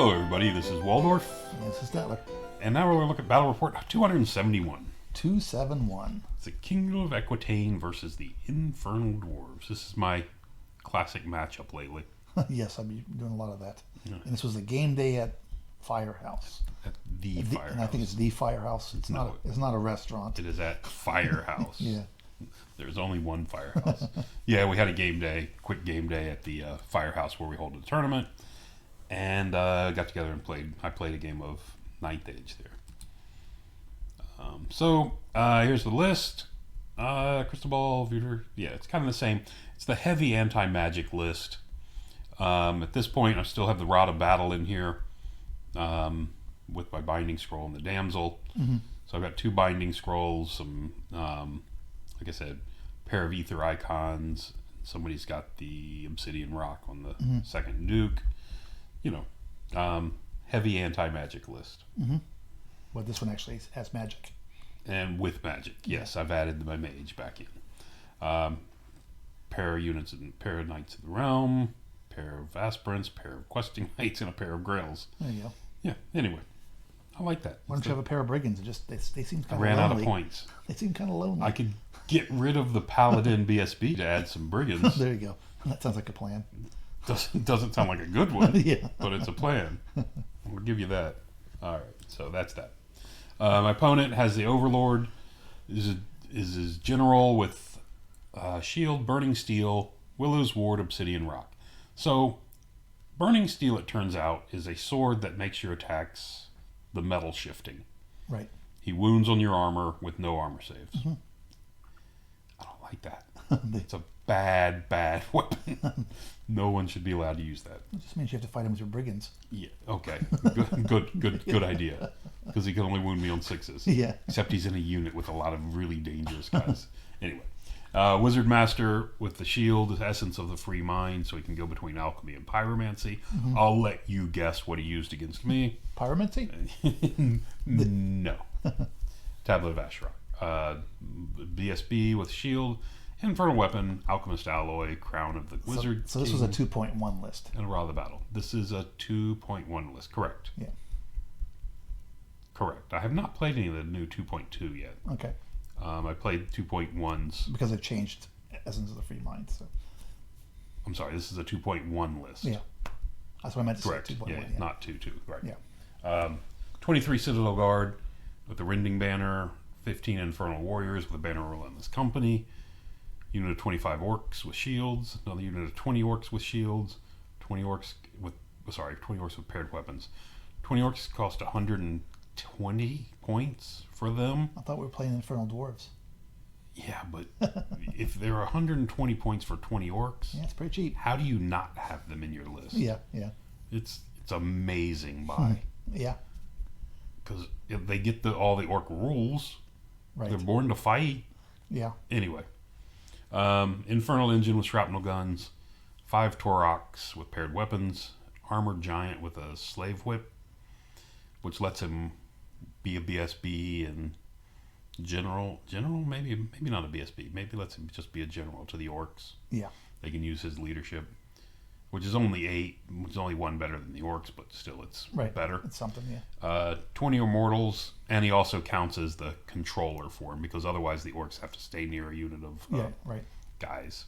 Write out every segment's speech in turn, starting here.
Hello, everybody. This is Waldorf, This is Statler. and now we're going to look at Battle Report 271. 271. It's the Kingdom of Equitaine versus the Infernal Dwarves. This is my classic matchup lately. Yes, I've been doing a lot of that. Yeah. And this was the game day at Firehouse. At the Firehouse. And I think it's the Firehouse. It's not a restaurant. It is at Firehouse. Yeah. There's only one Firehouse. Yeah, we had a game day, quick game day at the Firehouse where we hold the tournament. And got together and played. I played a game of Ninth Age there. Here's the list. Crystal Ball, Viewer. Yeah, it's kind of the same. It's the heavy anti-magic list. At this point, I still have the Rod of Battle in here with my Binding Scroll and the Damsel. Mm-hmm. So I've got 2 Binding Scrolls, some, like I said, pair of Ether Icons. Somebody's got the Obsidian Rock on the second Duke. You know, heavy anti-magic list. Mm-hmm. Well, this one actually has magic. And with magic, yes. I've added my mage back in. Pair of units, pair of Knights of the Realm, pair of Aspirants, pair of Questing Knights, and a pair of Grails. There you go. Yeah, anyway. I like that. Why don't you have a pair of Brigands? They seem kind of ran lonely. out of points. They seem kind of lonely. I could get rid of the Paladin BSB to add some Brigands. There you go. That sounds like a plan. Doesn't sound like a good one, Yeah. but it's a plan. We'll give you that. All right, so that's that. My opponent has the Overlord. Is his general with shield, Burning Steel, Willow's Ward, Obsidian Rock. So, Burning Steel, it turns out, is a sword that makes your attacks the metal shifting. Right. He wounds on your armor with no armor saves. Mm-hmm. I don't like that. It's a bad weapon. No one should be allowed to use that. It just means you have to fight him with your Brigands. Yeah. Okay. Good idea. Because he can only wound me on 6s. Yeah. Except he's in a unit with a lot of really dangerous guys. Anyway, Wizard Master with the shield, the essence of the free mind, so he can go between alchemy and pyromancy. Mm-hmm. I'll let you guess what he used against me. Pyromancy? No. Tablet of Ashrok. BSB with shield. Infernal Weapon, Alchemist Alloy, Crown of the Wizard. So this was a 2.1 list. And Rod of the Battle. This is a 2.1 list. Correct. Yeah. Correct. I have not played any of the new 2.2 yet. Okay. I played 2.1s. Because they've changed Essence of the Free Mind. So. I'm sorry, this is a 2.1 list. Yeah. That's what I meant to Correct. say. 2.1. Yeah, not 2.2. Right. Yeah. 23 Citadel Guard with the Rending Banner, 15 Infernal Warriors with the Banner of Relentless Company, unit of 25 Orcs with shields, another unit of 20 Orcs with shields, 20 Orcs with paired weapons. 20 Orcs cost 120 points for them. I thought we were playing Infernal Dwarves. Yeah, but if there are 120 points for 20 Orcs, Yeah, it's pretty cheap. how do you not have them in your list? Yeah, yeah. It's amazing buy. Yeah, Because if they get all the Orc rules, right. they're born to fight. Yeah. Anyway, Infernal Engine with shrapnel guns, 5 Toroks with paired weapons, Armored Giant with a Slave Whip, which lets him be a BSB and general, maybe not a BSB, maybe lets him just be a general to the Orcs. Yeah. They can use his leadership, which is only 8, which is only 1 better than the Orcs, but still it's better. It's something, yeah. 20 Immortals, and he also counts as the controller for him, because otherwise the Orcs have to stay near a unit of guys.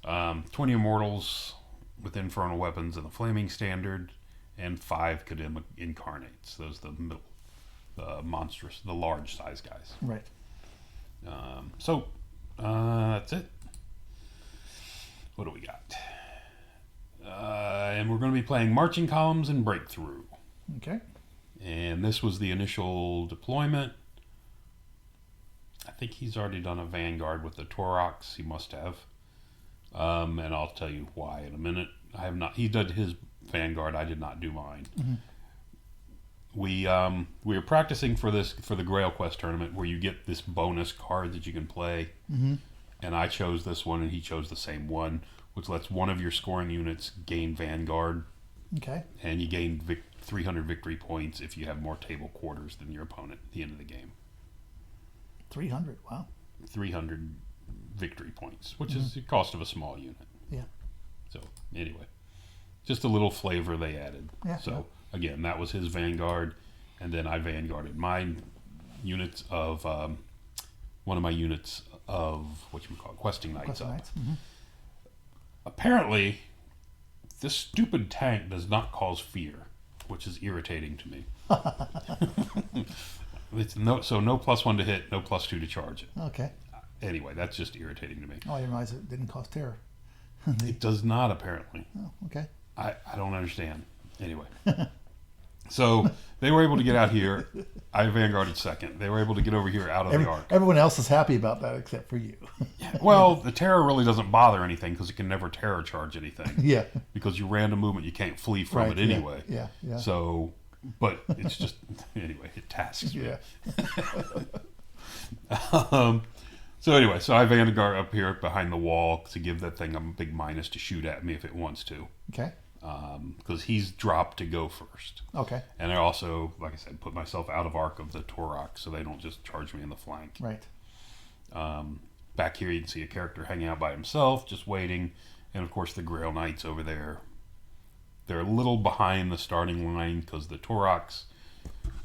20 Immortals with Infernal Weapons and the Flaming Standard, and 5 Kadima Incarnates. Those are the monstrous, the large size guys. Right. That's it. What do we got? And we're going to be playing Marching Columns and Breakthrough. Okay. And this was the initial deployment. I think he's already done a Vanguard with the Toroks. He must have. And I'll tell you why in a minute. I have not. He did his Vanguard. I did not do mine. Mm-hmm. We were practicing for the Grail Quest tournament where you get this bonus card that you can play. Mm-hmm. And I chose this one, and he chose the same one, which lets one of your scoring units gain Vanguard. Okay. And you gain 300 victory points if you have more table quarters than your opponent at the end of the game. 300, wow. 300 victory points, which is the cost of a small unit. Yeah. So, anyway. Just a little flavor they added. Yeah, so, again, that was his vanguard, and then I vanguarded my units of one of my units of questing knights Questing up. Knights. Mm-hmm. Apparently, this stupid tank does not cause fear, which is irritating to me. It's no +1 to hit, no +2 to charge it. Okay. Anyway, that's just irritating to me. Oh, I didn't realize it didn't cause terror. It does not, apparently. Oh, okay. I don't understand. Anyway. So they were able to get out here. I vanguarded second. They were able to get over here out of the arc. Everyone else is happy about that except for you. Well, the terror really doesn't bother anything because it can never terror charge anything. Yeah. Because your random movement, you can't flee from it anyway. Yeah. So, but it's just, anyway, it tasks me. Yeah. So anyway, so I vanguard up here behind the wall to give that thing a big minus to shoot at me if it wants to. Okay. Because he's dropped to go first. Okay. And I also, like I said, put myself out of arc of the Torok so they don't just charge me in the flank. Right. Back here you can see a character hanging out by himself, just waiting. And of course the Grail Knights over there. They're a little behind the starting line because the Toroks,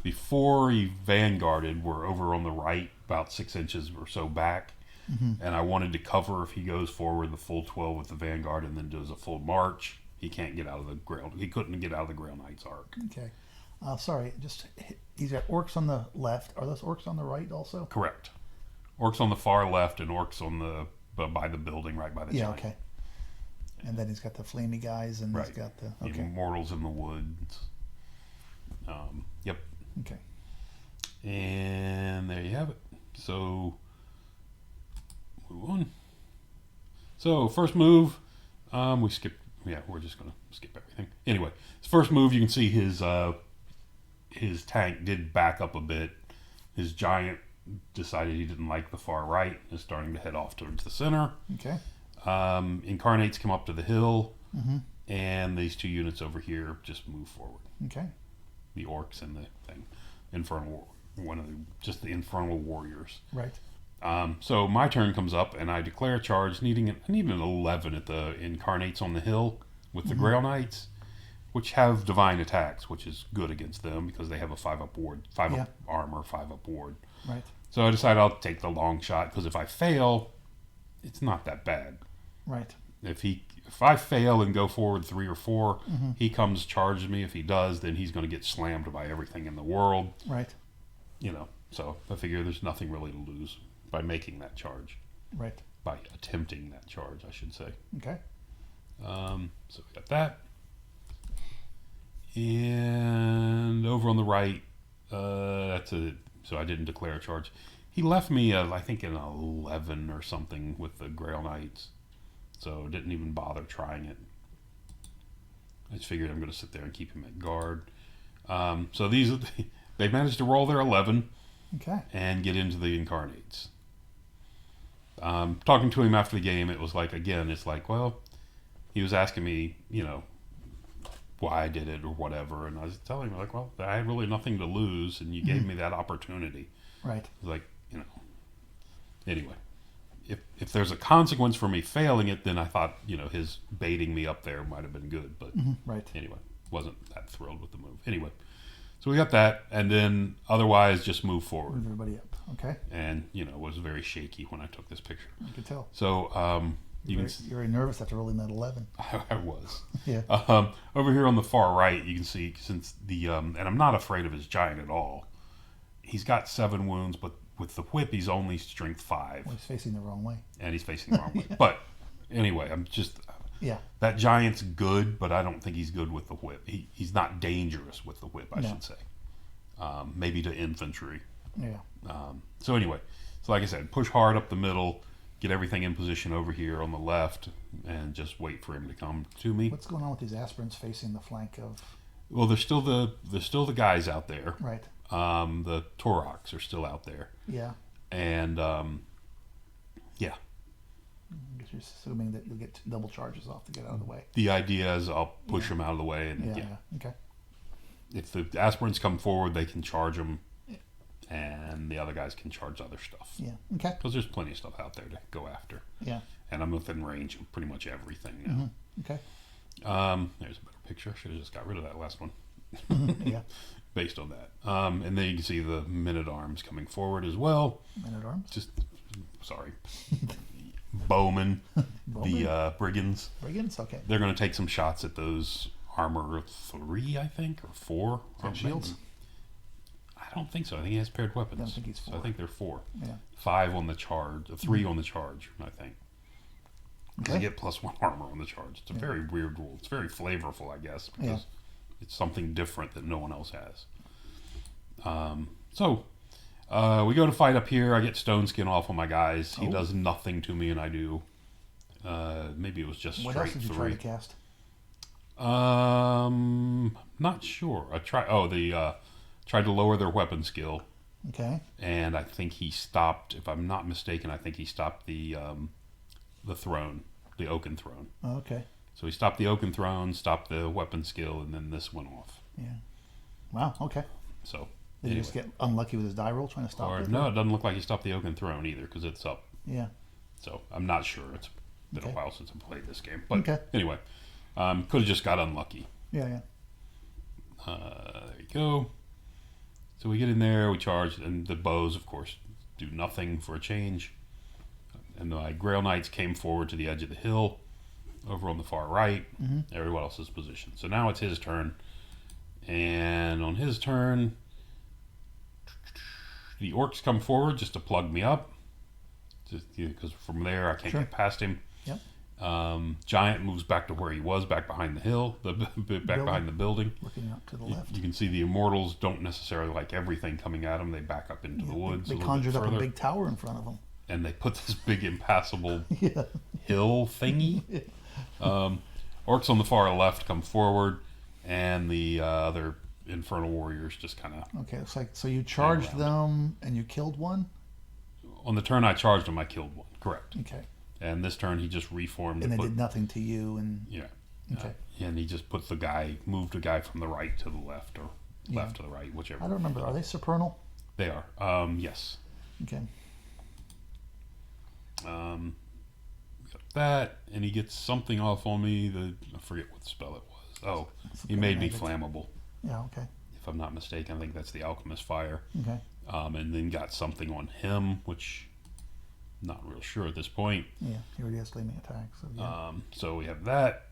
before he vanguarded, were over on the right, about 6 inches or so back. Mm-hmm. And I wanted to cover if he goes forward the full 12 with the vanguard and then does a full march. He can't get out of the Grail. He couldn't get out of the Grail Knight's arc. Okay. Sorry, he's got orcs on the left. Are those orcs on the right also? Correct. Orcs on the far left and orcs on the by the building right by the giant. Okay. And then he's got the flamey guys and right. He's got the Immortals in the woods. Yep. Okay. And there you have it. So move on. So first move, we skipped. Yeah, we're just gonna skip everything. Anyway, his first move, you can see his tank did back up a bit. His giant decided he didn't like the far right, is starting to head off towards the center. Okay. Incarnates come up to the hill, mm-hmm. and these two units over here just move forward. Okay. The orcs and the thing, the infernal warriors. Right. So my turn comes up, and I declare a charge, needing an 11 at the Incarnates on the hill with the mm-hmm. Grail Knights, which have divine attacks, which is good against them because they have a 5-up ward, 5-up armor, 5-up ward. Right. So I decide I'll take the long shot because if I fail, it's not that bad. Right. If I fail and go forward 3 or 4, mm-hmm. he comes charges me. If he does, then he's going to get slammed by everything in the world. Right. So I figure there's nothing really to lose by making that charge. Right. By attempting that charge, I should say. Okay. So we got that. And over on the right, that's it. So I didn't declare a charge. He left me, I think, an 11 or something with the Grail Knights. So didn't even bother trying it. I just figured I'm going to sit there and keep him at guard. So they managed to roll their 11 and get into the Incarnates. Talking to him after the game, it was like, again, it's like, well, he was asking me, why I did it or whatever. And I was telling him, like, well, I had really nothing to lose, and you gave me that opportunity. Right. Like, anyway. If there's a consequence for me failing it, then I thought, his baiting me up there might have been good. But right. Anyway, wasn't that thrilled with the move. Anyway, so we got that, and then otherwise just move forward. Move everybody up. Okay. And, was very shaky when I took this picture. I could tell. So, you're very nervous after rolling that 11. I was. Yeah. Over here on the far right, you can see, since and I'm not afraid of his giant at all. He's got 7 wounds, but with the whip, he's only strength 5. Well, he's facing the wrong way. And he's facing the wrong way. But anyway, I'm just... Yeah. That giant's good, but I don't think he's good with the whip. He's not dangerous with the whip, I should say. Maybe to infantry. Yeah. So anyway, like I said, push hard up the middle, get everything in position over here on the left, and just wait for him to come to me. What's going on with these aspirants facing the flank of... Well, there's still the guys out there. Right. The Toroks are still out there. Yeah. And, yeah. I guess you're assuming that you'll get double charges off to get out of the way. The idea is I'll push them out of the way. And yeah. Okay. If the aspirants come forward, they can charge them, and the other guys can charge other stuff. Yeah. Okay. Because there's plenty of stuff out there to go after. Yeah. And I'm within range of pretty much everything now. Mm-hmm. Okay. There's a better picture. I should have just got rid of that last one. Yeah. based on that. And then you can see the men-at-arms coming forward as well. Men-at-arms? Just, sorry. Bowmen, Bowmen? the brigands. Brigands? Okay. They're going to take some shots at those armor 3, I think, or 4. Got shields? I don't think so. I think he has paired weapons. I don't think he's 4. So I think they're 4. Yeah. 5 on the charge, 3 on the charge, I think. Okay. They get +1 armor on the charge. It's a very weird rule. It's very flavorful, I guess, because it's something different that no one else has. We go to fight up here. I get stone skin off on my guys. He does nothing to me, and I do. Maybe it was just What straight else did you 3. try to cast? Not sure. I tried to lower their weapon skill, Okay. and I think he stopped. If I'm not mistaken, I think he stopped the throne, the oaken throne. Oh, okay. So he stopped the oaken throne, stopped the weapon skill, and then this went off. Yeah. Wow. Okay. So Did he just get unlucky with his die roll trying to stop it? No, it doesn't look like he stopped the oaken throne either because it's up. Yeah. So I'm not sure. It's been a while since I played this game, but Okay. anyway, could have just got unlucky. Yeah. Yeah. There you go. So we get in there, we charge, and the bows, of course, do nothing for a change. And the Grail Knights came forward to the edge of the hill, over on the far right. Everyone else's position. So now it's his turn, and on his turn, the orcs come forward just to plug me up, because from there I can't get past him. Yep. Giant moves back to where he was, back behind the hill, behind the building. Looking up to the left. You can see the immortals don't necessarily like everything coming at them. They back up into the woods. They conjured up a big tower in front of them. And they put this big impassable hill thingy. Orcs on the far left come forward, and the other infernal warriors just kind of... Okay, it's like, so you charged them and you killed one? On the turn I charged him, I killed one. Correct. Okay. And this turn he just reformed. And they did nothing to you, and... Yeah. Okay. And he just moved the guy from the right to the left, or left to the right, whichever. I don't remember. Are they supernal? They are. Yes. Okay. Got that, and he gets something off on me. I forget what spell it was. Oh, he made me flammable. Yeah, okay. If I'm not mistaken, I think that's the Alchemist Fire. Okay. And then got something on him, which I'm not real sure at this point. Yeah, he already has flaming attack. So, yeah. So we have that.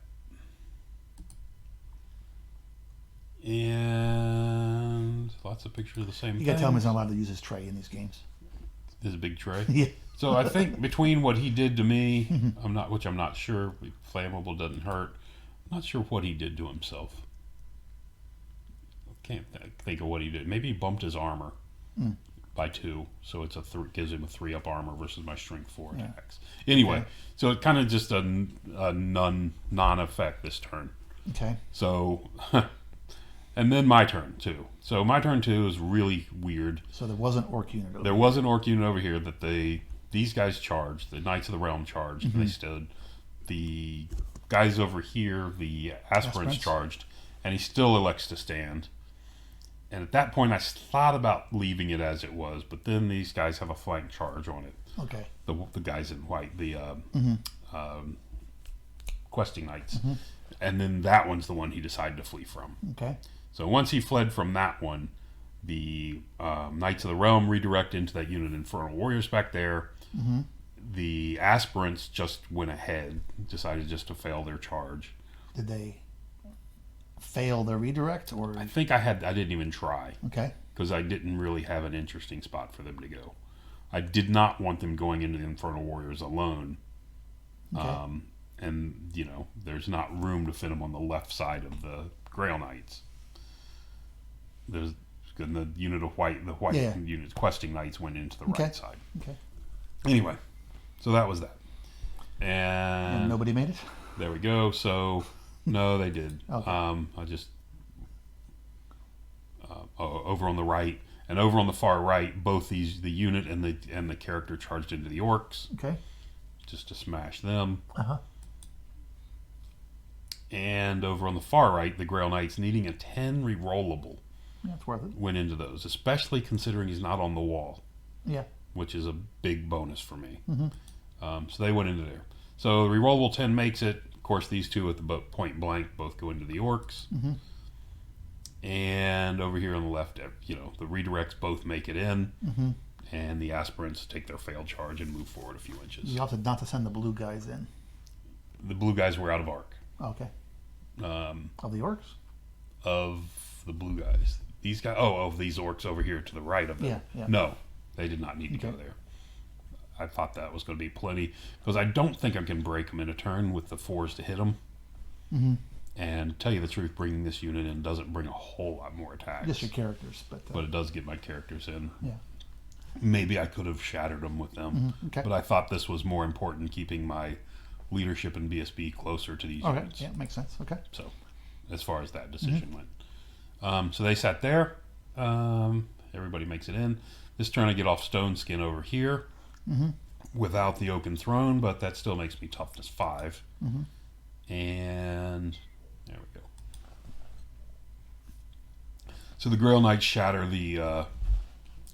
And lots of pictures of the same thing. You gotta tell him he's not allowed to use his tray in these games. His big tray? Yeah. So I think between what he did to me, I'm not sure. Flammable doesn't hurt. I'm not sure what he did to himself. Can't think of what he did. Maybe he bumped his armor by 2, so it's gives him a 3-up armor versus my strength 4 attacks. Anyway, so it kind of just a non-effect this turn. Okay. So, and then my turn too. So my turn too is really weird. So there was an orc unit over here. There was an orc unit over here that these guys charged. The Knights of the Realm charged. And they stood. The guys over here, the aspirants charged, and he still elects to stand. And at that point, I thought about leaving it as it was, but then these guys have a flank charge on it. Okay. The guys in white, the questing knights, and then that one's the one he decided to flee from. Okay. So once he fled from that one, the Knights of the Realm redirect into that unit Infernal Warriors back there. The aspirants just went ahead, decided just to fail their charge. Did they fail their redirect, or? I think I didn't even try. Okay. Because I didn't really have an interesting spot for them to go. I did not want them going into the Infernal Warriors alone. Okay. And, there's not room to fit them on the left side of the Grail Knights. There's the unit of white, unit questing knights went into the right side. Okay. Anyway, so that was that. And nobody made it? There we go. So, no, they did. Okay. I just... over on the right and over on the far right, both the unit and the character charged into the orcs. Okay. Just to smash them. Uh-huh. And over on the far right, the Grail Knights, needing a 10 rerollable, That's worth it. went into those, especially considering he's not on the wall. Yeah. Which is a big bonus for me. So they went into there. So the rerollable 10 makes it. Of course, these two at the point blank both go into the orcs. And over here on the left, the redirects both make it in, and the aspirants take their failed charge and move forward a few inches. You have to not to send the blue guys in. The blue guys were out of arc. Okay. Of the orcs? Of the blue guys. These guys, of these orcs over here to the right of them. Yeah. No, they did not need to go there. I thought that was going to be plenty, because I don't think I can break them in a turn with the 4s to hit them. And tell you the truth, bringing this unit in doesn't bring a whole lot more attacks. Just your characters, but it does get my characters in. Yeah. Maybe I could have shattered them with them, Okay. but I thought this was more important, keeping my leadership in BSB closer to these units. Yeah, makes sense. Okay. So, as far as that decision went, so they sat there. Everybody makes it in. This turn I get off Stone Skin over here without the Oaken Throne, but that still makes me toughness 5. And there we go. So the Grail Knights shatter the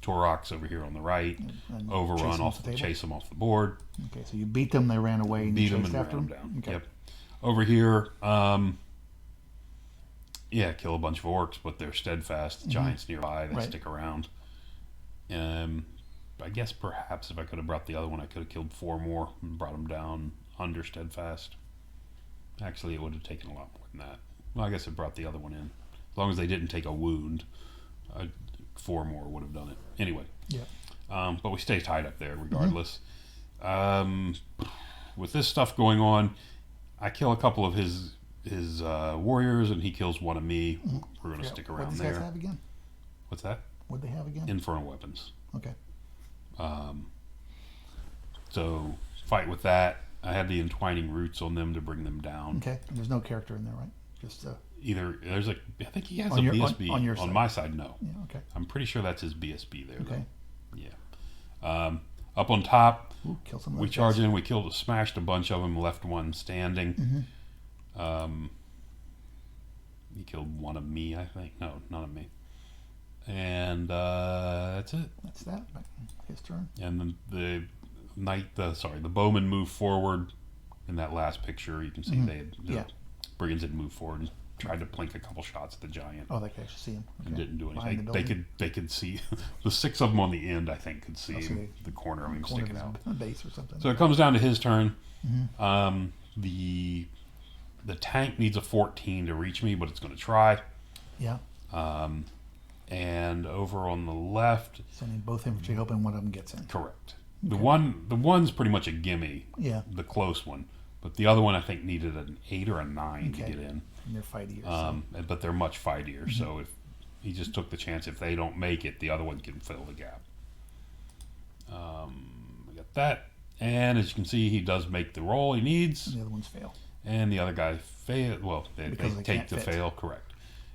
Toroks over here on the right, And overrun chase them off the board. Okay, so you beat them, they ran away, and Beat you them chased and after ran them? them down. Okay. Yep. Over here, kill a bunch of orcs, but they're steadfast. Giants nearby, they stick around. I guess perhaps if I could have brought the other one, I could have killed 4 more and brought them down under steadfast. Actually, it would have taken a lot more than that. Well, I guess it brought the other one in. As long as they didn't take a wound, 4 more would have done it. Anyway. Yeah. But we stay tied up there regardless. With this stuff going on, I kill a couple of his warriors, and he kills one of me. We're going to stick around what these there. guys have again? What's that? What they have again? Infernal weapons. Okay. So fight with that. I had the entwining roots on them to bring them down. Okay. And there's no character in there, right? Just Either there's I think he has on a your- BSB on your on side. my side. No, yeah. Okay. I'm pretty sure that's his BSB there. Okay. Though. Yeah. Up on top, Ooh, kill some of we those charged guys. in. We smashed a bunch of them. Left one standing. He killed one of me, I think. No, none of me. And that's it. That's that. His turn. And then the bowmen moved forward. In that last picture, you can see the brigands had moved forward and tried to plink a couple shots at the giant. Oh, they could actually see him. Okay. And didn't do Behind anything. the They building. could see the 6 of them on the end. I think could see so the corner of him Corner of sticking his out. base or something. So it comes down to his turn. The tank needs a 14 to reach me, but it's going to try. Yeah. And over on the left, Sending both infantry, hoping one of them gets in. correct. The one's pretty much a gimme. Yeah. The close one, but the other one I think needed an 8 or a 9 to Okay. get in. And they're fightier. But they're much fightier. So if he just took the chance, if they don't make it, the other one can fill the gap. We got that, and as you can see, he does make the roll he needs. And the other ones fail. And the other guy fail. Well, they Because they take can't the fit. fail, correct.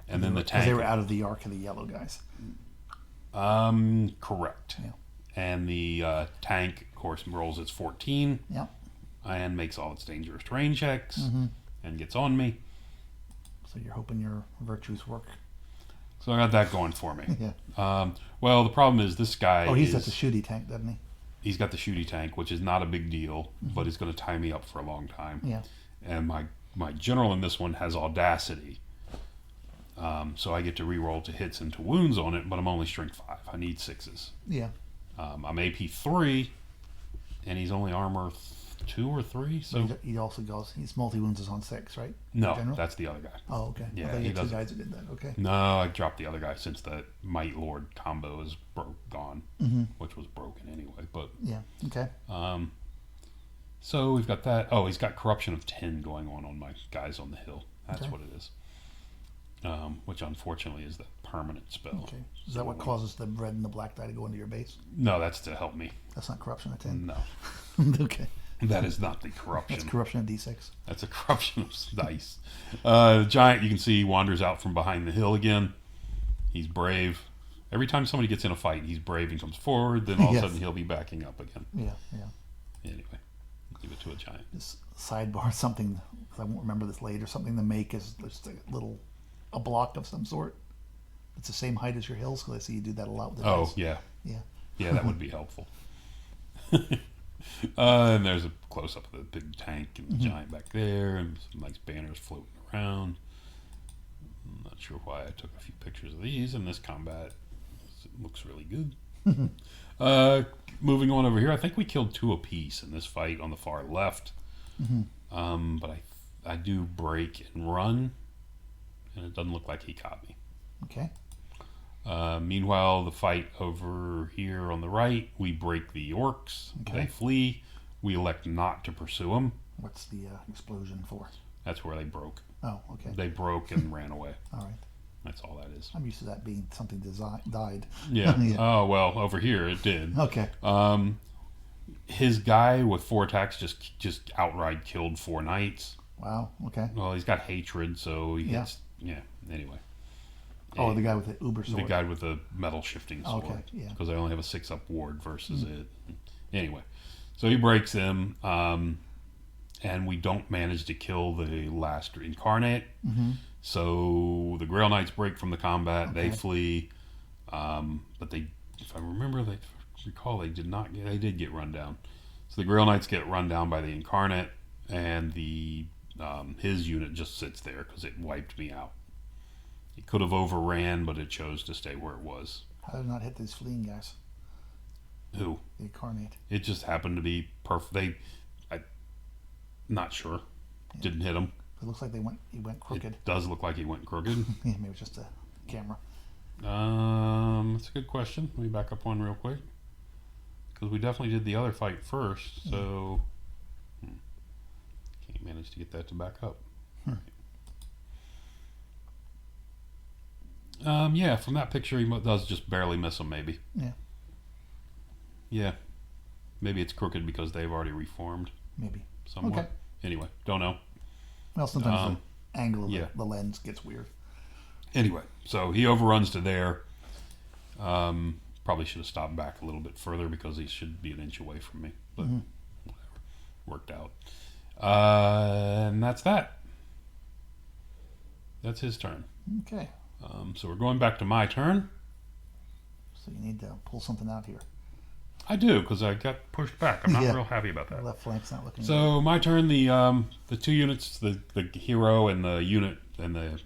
And then the Because they tank. were out of the arc of the yellow guys. Correct. Yeah. And the tank, of course, rolls its 14 Yeah. and makes all its dangerous terrain checks and gets on me. So you're hoping your virtues work. So I got that going for me. Yeah. Well, the problem is this guy. Oh, he's got the shooty tank, doesn't he? He's got the shooty tank, which is not a big deal, but it's going to tie me up for a long time. Yeah. And my general in this one has audacity. So I get to reroll to hits and to wounds on it, but I'm only strength 5. I need 6s. Yeah. I'm AP 3, and he's only armor 2 or 3. So He also goes. He's multi wounds is on 6, right? no, General? that's the other guy. Oh, okay. Yeah, I thought he you had 2 doesn't. guys that did that. Okay. No, I dropped the other guy since the Might Lord combo is gone, which was broken anyway. But Yeah. Okay. so we've got that. Oh, he's got corruption of 10 going on my guys on the hill. That's Okay. what it is. Which unfortunately is the permanent spell. Okay. Is that what causes the red and the black die to go into your base? No, that's to help me. That's not corruption of 10. No, Okay. that is not the corruption. That's corruption of D6. That's a corruption of dice. Giant, you can see, wanders out from behind the hill again. He's brave. Every time somebody gets in a fight, he's brave and comes forward. Then all of a Yes. sudden, he'll be backing up again. Yeah. Yeah. Anyway, leave it to a giant. This sidebar, something, 'cause I won't remember this later, something to make is just a block of some sort. It's the same height as your hills, because I see you do that a lot with the Oh, dice. yeah. Yeah. Yeah, that would be helpful. And there's a close-up of the big tank and the giant back there, and some nice banners floating around. I'm not sure why I took a few pictures of these in this combat. It looks really good. Moving on over here, I think we killed 2 apiece in this fight on the far left. But I do break and run, and it doesn't look like he caught me. Okay. Meanwhile, the fight over here on the right, we break the orcs. Okay. They flee. We elect not to pursue them. What's the explosion for? That's where they broke. Oh, okay. They broke and ran away. All right. That's all that is. I'm used to that being something died. Yeah. Yeah. Oh, well, over here it did. Okay. His guy with 4 attacks just outright killed 4 knights. Wow. Okay. Well, he's got hatred, so he hits. Yeah. Anyway. Oh, the guy with the uber sword. The guy with the metal shifting sword. Okay. Yeah. Because I only have a 6-up ward versus it. Anyway, so he breaks him, and we don't manage to kill the last incarnate. So the Grail Knights break from the combat. Okay. They flee, but they, if I recall, they did not. They did get run down. So the Grail Knights get run down by the incarnate, and the his unit just sits there because it wiped me out. It could have overran, but it chose to stay where it was. How did it not hit these fleeing guys? Who? The incarnate. It just happened to be perfect. Not sure. Yeah. Didn't hit him. It looks like he went crooked. It does look like he went crooked. Yeah, maybe it's just a camera. That's a good question. Let me back up one real quick. Because we definitely did the other fight first, so can't manage to get that to back up. Yeah, from that picture, he does just barely miss him, maybe. Yeah. Yeah. Maybe it's crooked because they've already reformed Maybe. somewhat. Okay. Anyway, don't know. Well, sometimes the angle of the lens gets weird. Anyway, so he overruns to there. Probably should have stopped back a little bit further because he should be an inch away from me. But whatever. Worked out. And that's that. That's his turn. Okay. So we're going back to my turn. So you need to pull something out here. I do, because I got pushed back. I'm not Yeah. real happy about that. The left flank's not looking So my turn, the 2 units, the hero and the unit and the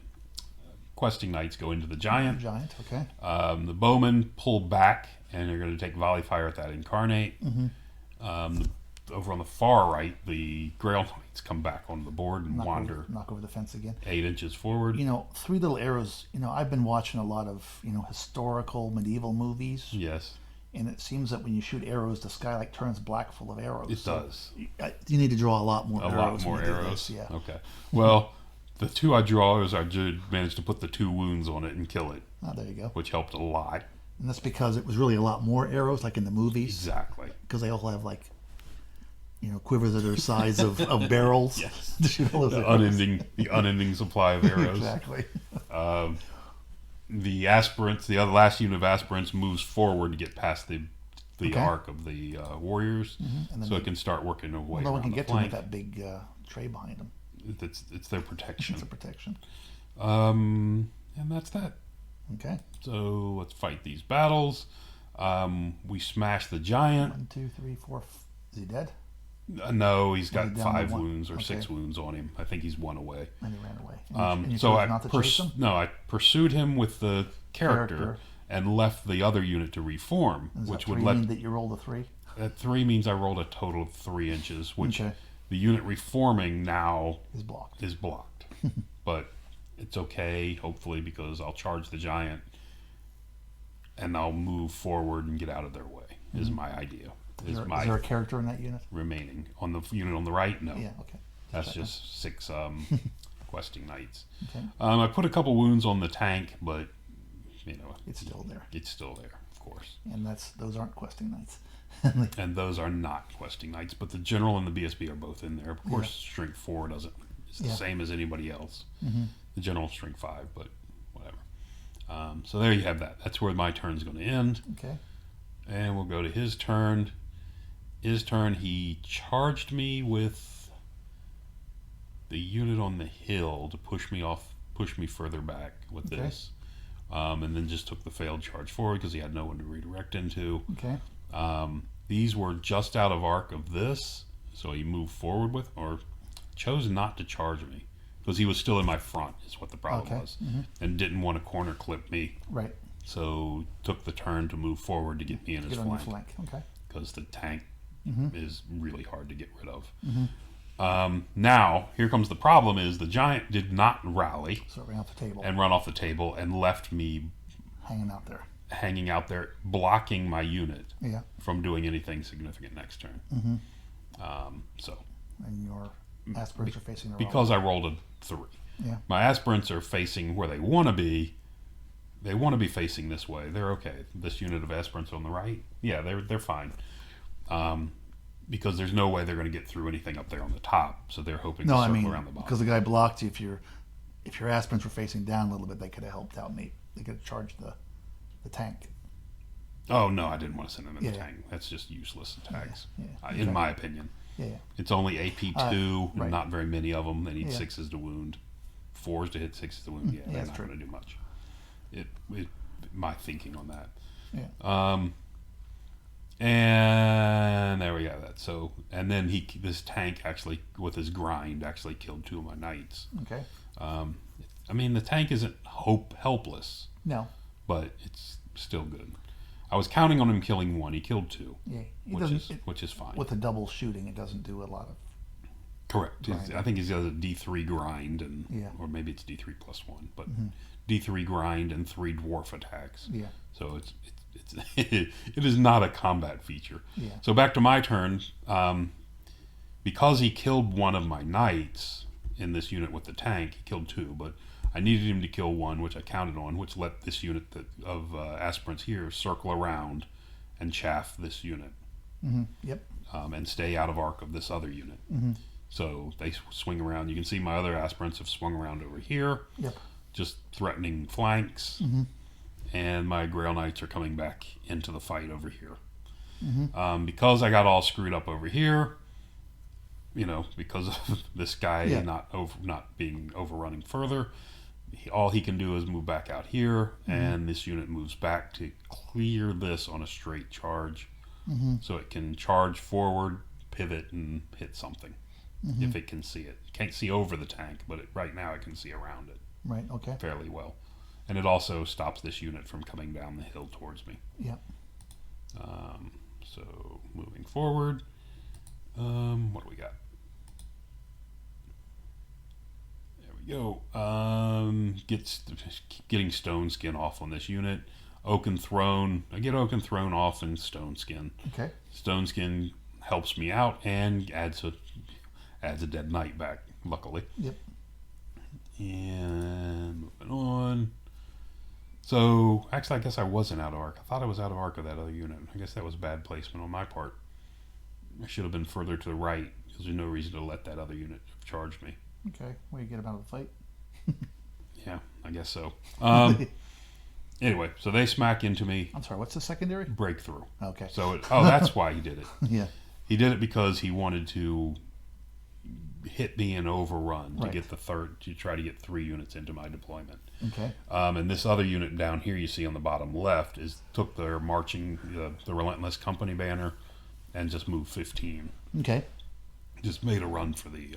questing knights go into the giant. Giant, okay. The bowmen pull back, and they're going to take volley fire at that incarnate. Over on the far right, the Grail Knights come back on the board and wander Knock over the fence again. 8 inches forward. You know, 3 little arrows. You know, I've been watching a lot of, historical medieval movies. Yes. And it seems that when you shoot arrows, the sky like turns black full of arrows. It does. You need to draw a lot more arrows. A lot more when you do arrows. this, yeah. Okay. Well, the 2 I draw is I did manage to put the 2 wounds on it and kill it, Oh, there you go. which helped a lot. And that's because it was really a lot more arrows, like in the movies. Exactly. Because they all have like, quivers that are the size of barrels. Yes. To shoot all those The arrows. unending supply of arrows. Exactly. The aspirants, the other last unit of aspirants, moves forward to get past the Okay. arc of the warriors, And then so it can start working away. no one can around get the to them flank. with that big tray behind them. It's their protection. It's a protection. And that's that. Okay. So let's fight these battles. We smash the giant. 1, 2, 3, 4. Is he dead? No, he's got Only down to 5 1. wounds or Okay. 6 wounds on him. I think he's 1 away. And he ran away. And you So chose I not to chase him? I pursued him with the character Character. and left the other unit to reform, Does which that would 3 let mean that you rolled a 3? that 3 means I rolled a total of 3 inches, which Okay. the unit reforming now Is blocked. is blocked. But it's okay, hopefully, because I'll charge the giant and I'll move forward and get out of their way. Is my idea. Is there a character in that unit? remaining on the unit on the right? No, Yeah, okay. that's just 6 questing knights. Okay. I put a couple wounds on the tank, but It's still there. It's still there, of course. And those aren't questing knights. And those are not questing knights, but the general and the BSB are both in there. Of course, Strength 4 doesn't. It's the same as anybody else. The general Strength 5, but whatever. So there you have that. That's where my turn's going to end. Okay. And we'll go to his turn. His turn, he charged me with the unit on the hill to push me further back with Okay. this. And then just took the failed charge forward because he had no one to redirect into. Okay. These were just out of arc of this, so he moved forward with, or chose not to charge me. because he was still in my front. Is what the problem Okay. was, and didn't want to corner clip me. Right. So took the turn to move forward to get me in his Get on your flank flank. Okay. because the tank is really hard to get rid of. Mm-hmm. Now here comes the problem: is the giant did not rally So it ran off the table. and run off the table and left me Hanging out there. blocking my unit Yeah. from doing anything significant next turn. So And your aspirants are facing the because I rolled a 3, Yeah. my aspirants are facing where they want to be. They want to be facing this way. They're okay. This unit of aspirants on the right, yeah, they're fine. Because there's no way they're going to get through anything up there on the top. So they're hoping to No, I circle mean, around the bottom. because the guy blocked you. If your aspirants were facing down a little bit, they could have helped out. And they could have charged the tank. Oh no, I didn't want to send them in the Yeah. tank. That's just useless attacks, Yeah. in my opinion. Yeah. It's only AP2, Right. not very many of them. They need Yeah. 6s to wound, 4s to hit, 6s to wound. Yeah, they're that's not true. going to do much. My thinking on that. Yeah. And there we go. That so, and then this tank actually with his grind actually killed 2 of my knights. Okay. I mean, the tank isn't helpless, No. but it's still good. I was counting on him killing 1. He killed 2, Yeah. which is fine. With the double shooting, it doesn't do a lot of. Correct. Grind. I think he's got a D3 grind, Yeah. or maybe it's D3 plus 1, but D3 grind and 3 dwarf attacks. Yeah. So it's it is not a combat feature. Yeah. So back to my turn. Because he killed 1 of my knights in this unit with the tank, he killed 2, but I needed him to kill 1, which I counted on, which let this unit of aspirants here circle around and chaff this unit. Yep. And stay out of arc of this other unit. So they swing around. You can see my other aspirants have swung around over here, Yep. just threatening flanks. And my Grail Knights are coming back into the fight over here. Because I got all screwed up over here, because of this guy not being overrunning further, all he can do is move back out here, and this unit moves back to clear this on a straight charge. So it can charge forward, pivot, and hit something if it can see it. Can't see over the tank, but right now it can see around it Right. Okay. fairly well. And it also stops this unit from coming down the hill towards me. Yep. So moving forward, what do we got? There we go. Getting Stone Skin off on this unit. Oaken Throne. I get Oaken Throne off in Stone Skin. Okay. Stone Skin helps me out and adds a dead knight back, luckily. Yep. And moving on. So, actually, I guess I wasn't out of arc. I thought I was out of arc of that other unit. I guess that was bad placement on my part. I should have been further to the right, because there's no reason to let that other unit charge me. Okay. Well, you get him out of the fight. Yeah, I guess so. Anyway, so they smack into me. I'm sorry. What's the secondary? Breakthrough. Okay. So, that's why he did it. Yeah. He did it because he wanted to hit me and overrun to get to try to get 3 units into my deployment. Okay. And this other unit down here you see on the bottom left took their marching, the Relentless Company banner, and just moved 15. Okay. Just made a run for the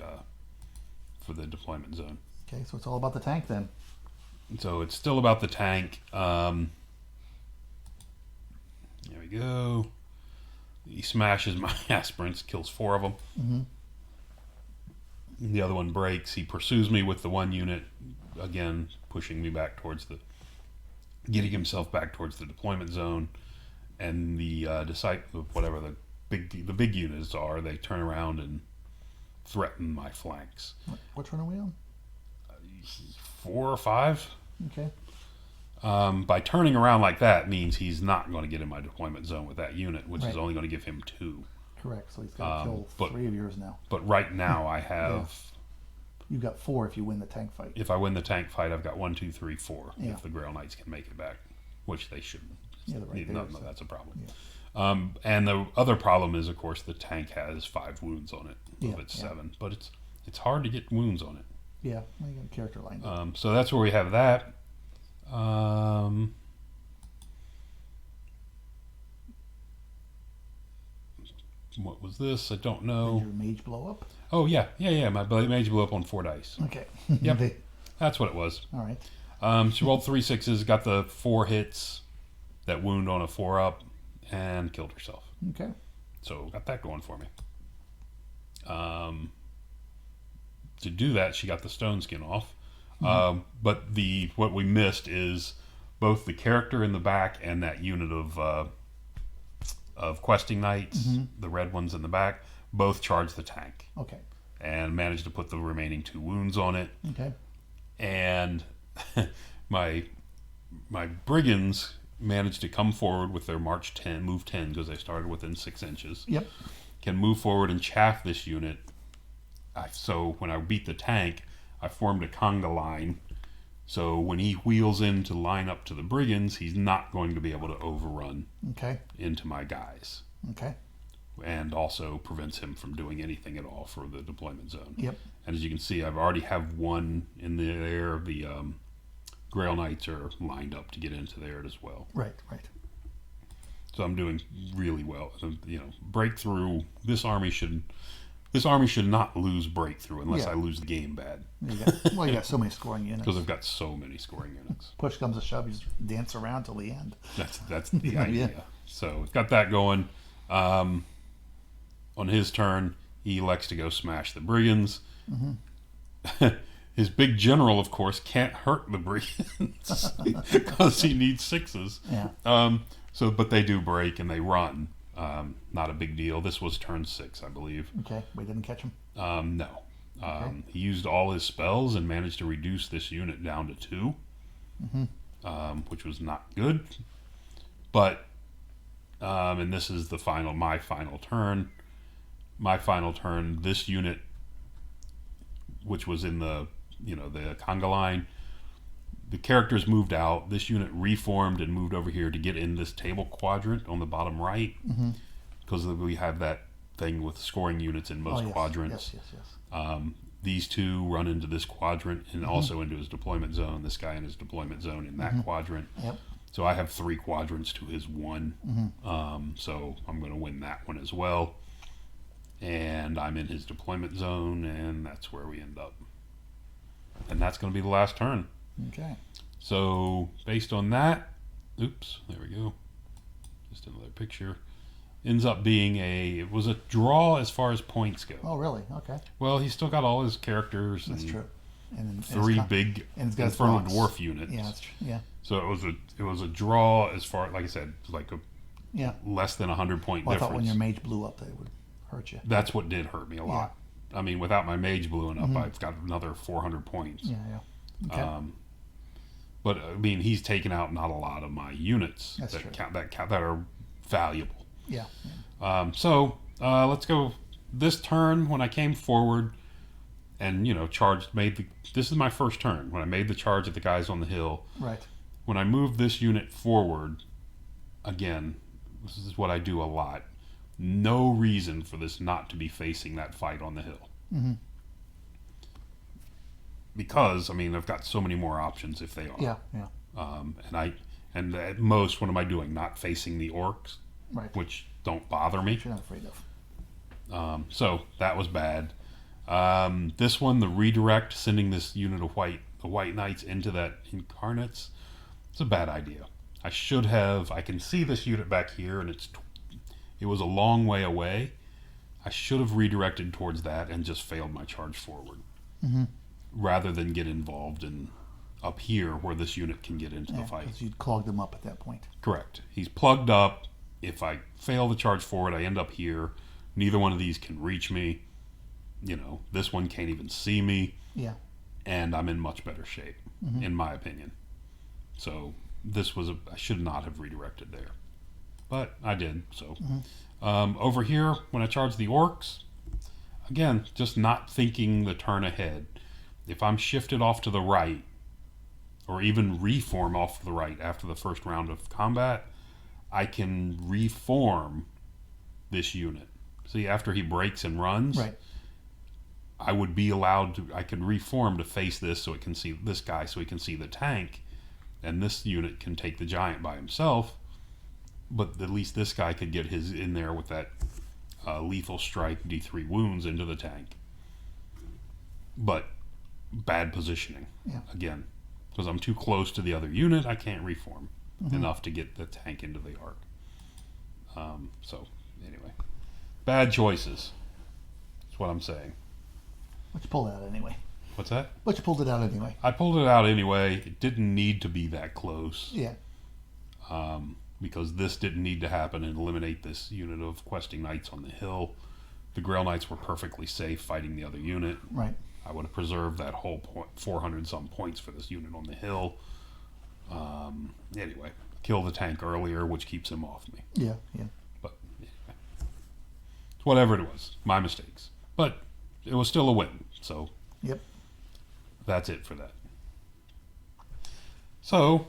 deployment zone. Okay. So it's all about the tank then. So it's still about the tank. There we go. He smashes my aspirants, kills 4 of them. The other one breaks. He pursues me with the 1 unit, again pushing me back getting himself back towards the deployment zone. And the whatever the big units are, they turn around and threaten my flanks. Which one are we on? 4 or 5. Okay. By turning around like that means he's not going to get in my deployment zone with that unit, which is Right. only going to give him 2. Correct. So he's got to kill but- 3 of yours now. But right now I have, You've got 4 if you win the tank fight. if I win the tank fight, I've got 1, 2, 3, 4. Yeah. If the Grail Knights can make it back, which they shouldn't. Yeah, they're right no, there, so- that's a problem. Yeah. And the other problem is, of course, the tank has 5 wounds on it. Yeah, Of its yeah. 7, but it's hard to get wounds on it. Yeah. Well, you got a character lined up. So that's where we have that. what was this? I don't Did know. your mage blow up? Oh, yeah. My mage blew up on 4 dice. Okay. Yep. That's what it was. All right. She rolled 3 6s, got the 4 hits, that wound on a 4-up, and killed herself. Okay. So got that going for me. To do that, she got the stone skin off. But what we missed is both the character in the back and that unit of questing knights, the red ones in the back, both charged the tank. Okay. And managed to put the remaining 2 wounds on it. Okay. And my brigands managed to come forward with their move 10, because they started within 6 inches. Yep. Can move forward and chaff this unit. So when I beat the tank, I formed a conga line. So when he wheels in to line up to the brigands, he's not going to be able to overrun into my guys. Okay. And also prevents him from doing anything at all for the deployment zone. Yep. And as you can see, I've already have one in the air. The Grail Knights are lined up to get into there as well. Right. So I'm doing really well. Breakthrough. This army should not lose breakthrough unless I lose the game bad. You got so many scoring units. Because I've got so many scoring units. Push comes to shove, you just dance around till the end. That's the idea. So got that going. On his turn, he elects to go smash the brigands. His big general, of course, can't hurt the brigands because he needs 6s. Yeah. But they do break and they run. Not a big deal. This was turn 6, I believe. Okay. We didn't catch him? No. He used all his spells and managed to reduce this unit down to 2, which was not good. But, and this is my final turn. My final turn, this unit, which was in the conga line, the characters moved out. This unit reformed and moved over here to get in this table quadrant on the bottom right, because we have that thing with scoring units in most quadrants. Yes. These 2 run into this quadrant and also into his deployment zone. This guy in his deployment zone in that quadrant. Yep. So I have 3 quadrants to his 1. So I'm going to win that one as well. And I'm in his deployment zone, and that's where we end up. And that's going to be the last turn. Okay. So based on that, oops, there we go. Just another picture. Ends up being it was a draw as far as points go. Oh, really? Okay. Well, he's still got all his characters. That's true. And 3 big Infernal Dwarf units. Yeah, that's true. Yeah. So it was a draw as far, like I said, like a less than 100-point difference. I thought when your mage blew up, they would hurt you. That's what did hurt me a lot. I mean, without my mage blowing up, I've got another 400 points. Yeah. Okay. But I mean, he's taken out not a lot of my units that are valuable. Yeah. So let's go. This turn, when I came forward and charged, this is my first turn when I made the charge at the guys on the hill. Right. When I moved this unit forward, again, this is what I do a lot. No reason for this not to be facing that fight on the hill. Because I've got so many more options if they are. Yeah. And at most, what am I doing? Not facing the orcs, which don't bother me. Which you're not afraid of. So that was bad. This one, the redirect, sending this unit of the white knights into that incarnates, it's a bad idea. I should have. I can see this unit back here, and it was a long way away. I should have redirected towards that and just failed my charge forward, rather than get involved in up here where this unit can get into the fight. Because you'd clog them up at that point. Correct. He's plugged up. If I fail the charge forward, I end up here. Neither one of these can reach me. This one can't even see me. Yeah. And I'm in much better shape, in my opinion. So I should not have redirected there. But I did, so. Over here, when I charge the orcs, again, just not thinking the turn ahead. If I'm shifted off to the right, or even reform off to the right after the first round of combat, I can reform this unit. See, after he breaks and runs, I would be allowed to, I can reform to face this so it can see this guy, so he can see the tank, and this unit can take the giant by himself. But at least this guy could get his in there with that lethal strike, D3 wounds into the tank. But bad positioning. Yeah. Again, because I'm too close to the other unit, I can't reform enough to get the tank into the arc. So, anyway. Bad choices. That's what I'm saying. But you pulled it out anyway. What's that? But you pulled it out anyway. I pulled it out anyway. It didn't need to be that close. Yeah. Because this didn't need to happen and eliminate this unit of questing knights on the hill. The Grail Knights were perfectly safe fighting the other unit. Right. I would have preserved that whole 400 some points for this unit on the hill. Anyway, kill the tank earlier, which keeps him off me. Yeah, yeah. But anyway, whatever it was, my mistakes. But it was still a win, so Yep. that's it for that. So,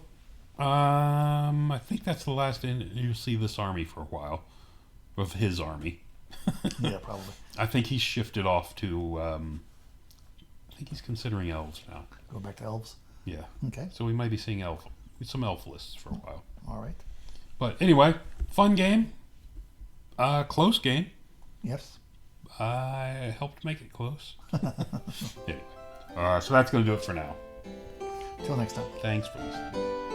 I think that's the last you'll see this army for a while, of his army. Yeah, probably. I think he's shifted off to. I think he's considering elves now. Go back to elves. Yeah. Okay. So we might be seeing some elf lists for a while. All right. But anyway, fun game. Close game. Yes. I helped make it close. Anyway. So that's going to do it for now. Till next time. Thanks for listening.